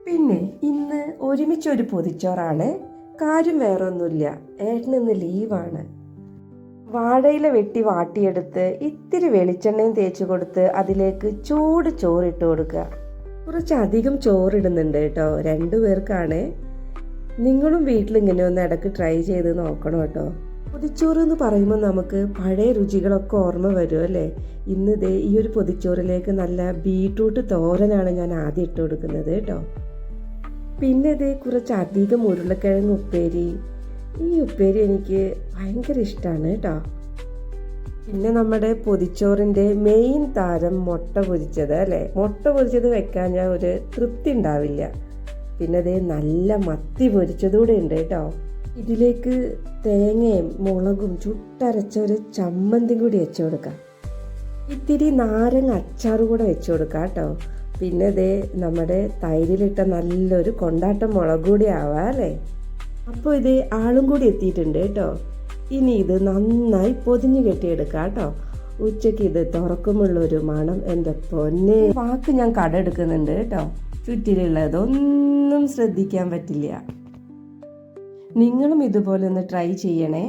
പിന്നെ ഇന്ന് ഒരുമിച്ചൊരു പൊതിച്ചോറാണ്. കാര്യം വേറൊന്നുമില്ല, ഏട്ടനിന്ന് ലീവാണ്. വാഴയില വെട്ടി വാട്ടിയെടുത്ത് ഇത്തിരി വെളിച്ചെണ്ണയും തേച്ച് കൊടുത്ത് അതിലേക്ക് ചൂട് ചോറിട്ട് കൊടുക്കുക. കുറച്ചധികം ചോറിടുന്നുണ്ട് കേട്ടോ, 2 പേർക്കാണ്. നിങ്ങളും വീട്ടിലിങ്ങനെ ഒന്ന് ഇടയ്ക്ക് ട്രൈ ചെയ്ത് നോക്കണം കേട്ടോ. പൊതിച്ചോറ് എന്ന് പറയുമ്പോൾ നമുക്ക് പഴയ രുചികളൊക്കെ ഓർമ്മ വരും അല്ലേ. ഇന്ന് ഈ ഒരു പൊതിച്ചോറിലേക്ക് നല്ല ബീട്രൂട്ട് തോരനാണ് ഞാൻ ആദ്യം ഇട്ട് കൊടുക്കുന്നത് കേട്ടോ. പിന്നെ കുറച്ചധികം ഉരുളക്കിഴങ്ങ് ഉപ്പേരി. ഈ ഉപ്പേരി എനിക്ക് ഭയങ്കര ഇഷ്ടമാണ് കേട്ടോ. പിന്നെ നമ്മുടെ പൊതിച്ചോറിൻ്റെ മെയിൻ താരം മുട്ട പൊരിച്ചത് അല്ലേ. മുട്ട പൊരിച്ചത് വെക്കാൻ ഞാൻ ഒരു തൃപ്തി ഉണ്ടാവില്ല. പിന്നെ നല്ല മത്തി പൊരിച്ചതുകൂടെ ഉണ്ട് കേട്ടോ. ഇതിലേക്ക് തേങ്ങയും മുളകും ചുട്ടരച്ച ഒരു ചമ്മന്തി കൂടി വെച്ച് കൊടുക്കാം. ഇത്തിരി നാരങ്ങ അച്ചാറ് കൂടെ വെച്ച് കൊടുക്കാം കേട്ടോ. പിന്നെ നമ്മുടെ തൈരിലിട്ട നല്ലൊരു കൊണ്ടാട്ടം മുളക് കൂടി ആവാം അല്ലേ. അപ്പോൾ ആളും കൂടി എത്തിയിട്ടുണ്ട് കേട്ടോ. ഇനി ഇത് നന്നായി പൊതിഞ്ഞു കെട്ടിയെടുക്കാം കേട്ടോ. ഉച്ചയ്ക്ക് ഇത് തുറക്കുമുള്ളൊരു മണം, എൻ്റെ പൊന്നെ. വാക്ക് ഞാൻ കടെടുക്കുന്നുണ്ട് കേട്ടോ. ചുറ്റിലുള്ളതൊന്നും ശ്രദ്ധിക്കാൻ പറ്റില്ല. നിങ്ങളും ഇതുപോലെ ഒന്ന് ട്രൈ ചെയ്യണേ.